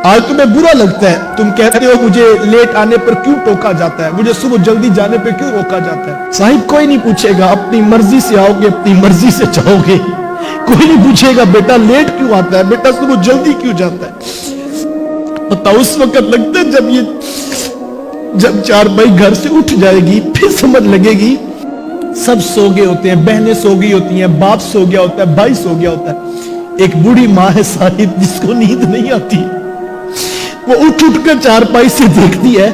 आज तुम्हें बुरा लगता है, तुम कहते हो मुझे लेट आने पर क्यों टोका जाता है, मुझे सुबह जल्दी जाने पर क्यों रोका जाता है। साहिब कोई नहीं पूछेगा, अपनी मर्जी से आओगे, अपनी मर्जी से जाओगे। कोई नहीं पूछेगा बेटा लेट क्यों आता है, बेटा सुबह जल्दी क्यों जाता है। पता उस वक्त लगता है जब चारपाई घर से उठ जाएगी, फिर समझ लगेगी सब सो गए होते हैं, बहनें सो गई होती हैं, बाप सो गया होता है, भाई सो गया होता है। एक बूढ़ी माँ है साहिब जिसको नींद नहीं आती, वो उठ कर चारपाई से देखती है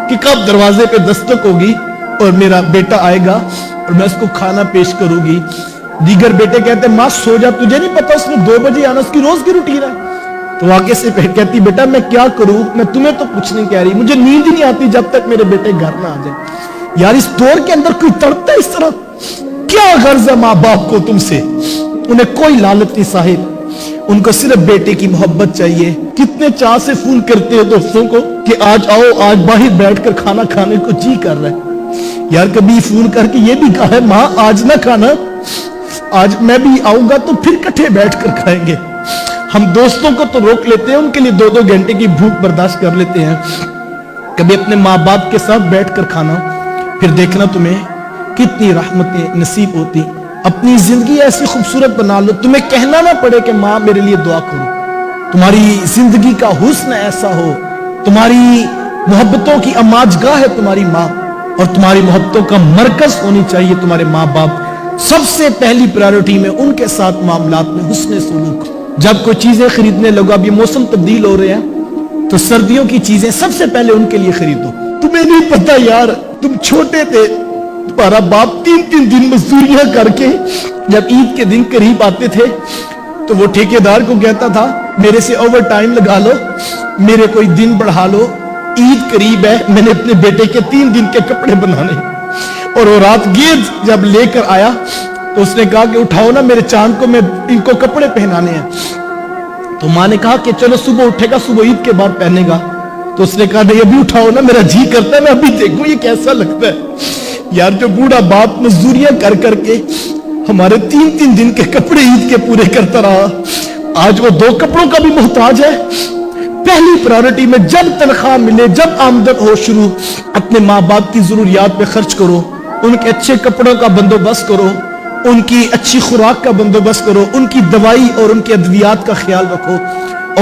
कि कब दरवाजे पे दस्तक होगी और मेरा बेटा आएगा और मैं उसको खाना पेश करूंगी। दीगर बेटे कहते हैं माँ सो जा, तुझे नहीं पता उसने 2 बजे आना, उसकी रोज की रूटीन है। तो आगे से कहती बेटा मैं क्या करूं, मैं तुम्हें तो कुछ नहीं कह रही, मुझे नींद ही नहीं आती जब तक मेरे बेटे घर ना आ जाए। यार इस दौर के अंदर कोई तड़पता है इस तरह, क्या गर्ज है माँ बाप को तुमसे, उन्हें कोई लालच नहीं साहिब, उनको सिर्फ बेटे की मोहब्बत चाहिए। कितने चाह से फोन करते हो दोस्तों को कि आज आओ, आज बाहर बैठकर खाना खाने को जी कर रहा है। यार कभी फोन करके ये भी कहा है माँ आज ना खाना, आज मैं भी आऊंगा तो फिर इकट्ठे बैठकर खाएंगे। हम दोस्तों को तो रोक लेते हैं, उनके लिए 2-2 घंटे की भूख बर्दाश्त कर लेते हैं। कभी अपने माँ बाप के साथ बैठकर खाना, फिर देखना तुम्हें कितनी रहमतें नसीब होती। अपनी जिंदगी ऐसी खूबसूरत बना लो, तुम्हें कहना ना पड़े कि माँ मेरे लिए दुआ करो। तुम्हारी जिंदगी का हुस्न ऐसा हो, तुम्हारी मोहब्बतों की अमाजगाह है तुम्हारी माँ, और तुम्हारी मोहब्बतों का मरकज होनी चाहिए तुम्हारे माँ बाप। सबसे पहली प्रायोरिटी में उनके साथ मामलात में हुस्न सुलूक। जब कोई चीजें खरीदने लगो, अब ये मौसम तब्दील हो रहे हैं तो सर्दियों की चीजें सबसे पहले उनके लिए खरीदो। तुम्हें नहीं पता यार, तुम छोटे थे, तुम्हारा बाप 3-3 दिन मजदूरियां करके जब ईद के दिन करीब आते थे तो वो ठेकेदार को कहता था मेरे से ओवर टाइम लगा लो, मेरे कोई दिन बढ़ा लो, ईद करीब है, मैंने अपने बेटे के 3 दिन के कपड़े बनाने। और वो रात गेज जब लेकर आया तो उसने कहा कि उठाओ ना मेरे चांद को, मैं इनको कपड़े पहनाने हैं। तो माँ ने कहा कि चलो सुबह उठेगा, सुबह ईद के बाद पहनेगा। तो उसने कहा नहीं अभी उठाओ ना, मेरा जी करता है मैं अभी देखूं ये कैसा लगता है। यार जो बूढ़ा बाप मजदूरियां कर करके हमारे 3-3 दिन के कपड़े ईद के पूरे करता रहा, आज वो 2 कपड़ों का भी मोहताज है। पहली प्रायोरिटी में जब तनख्वाह मिले, जब आमदन हो शुरू, अपने माँ बाप की जरूरियात पे खर्च करो, उनके अच्छे कपड़ों का बंदोबस्त करो, उनकी अच्छी खुराक का बंदोबस्त करो, उनकी दवाई और उनके अद्वियात का ख्याल रखो,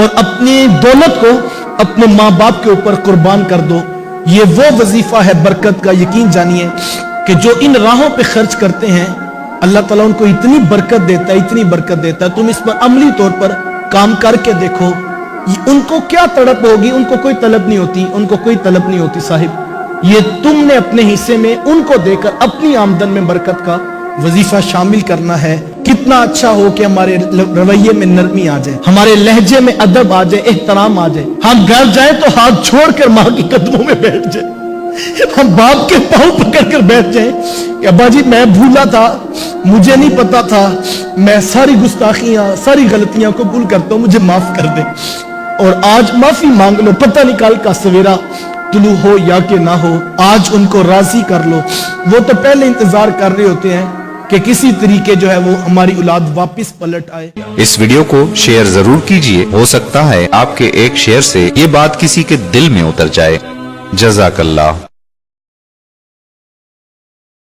और अपनी दौलत को अपने माँ बाप के ऊपर कुर्बान कर दो। ये वो वजीफा है बरकत का। यकीन जानिए कि जो इन राहों पे खर्च करते हैं अल्लाह ताला उनको इतनी बरकत देता है, इतनी बरकत देता है। तुम इस पर अमली तौर पर काम करके देखो, उनको क्या तड़प होगी, उनको कोई तलब नहीं होती, उनको कोई तलब नहीं होती साहिब। ये तुमने अपने हिस्से में उनको देकर अपनी आमदन में बरकत का वजीफा शामिल करना है। कितना अच्छा हो कि हमारे रवैये में नरमी आ जाए, हमारे लहजे में अदब आ जाए, एहतराम आ जाए। हम घर जाए तो हाथ छोड़कर माँ के कदमों में बैठ जाए, हम बाप के पांव पकड़कर बैठ जाए कि अब्बा जी मैं भूला था, मुझे नहीं पता था, मैं सारी गुस्ताखियां सारी गलतियां कबूल करता हूं, मुझे माफ कर दे। और आज माफी मांग लो, पता नहीं कल का सवेरा तुलू हो या कि ना हो, आज उनको राजी कर लो। वो तो पहले इंतजार कर रहे होते हैं कि किसी तरीके जो है वो हमारी औलाद वापस पलट आए। इस वीडियो को शेयर जरूर कीजिए, हो सकता है आपके एक शेयर से ये बात किसी के दिल में उतर जाए। जज़ाकल्लाह।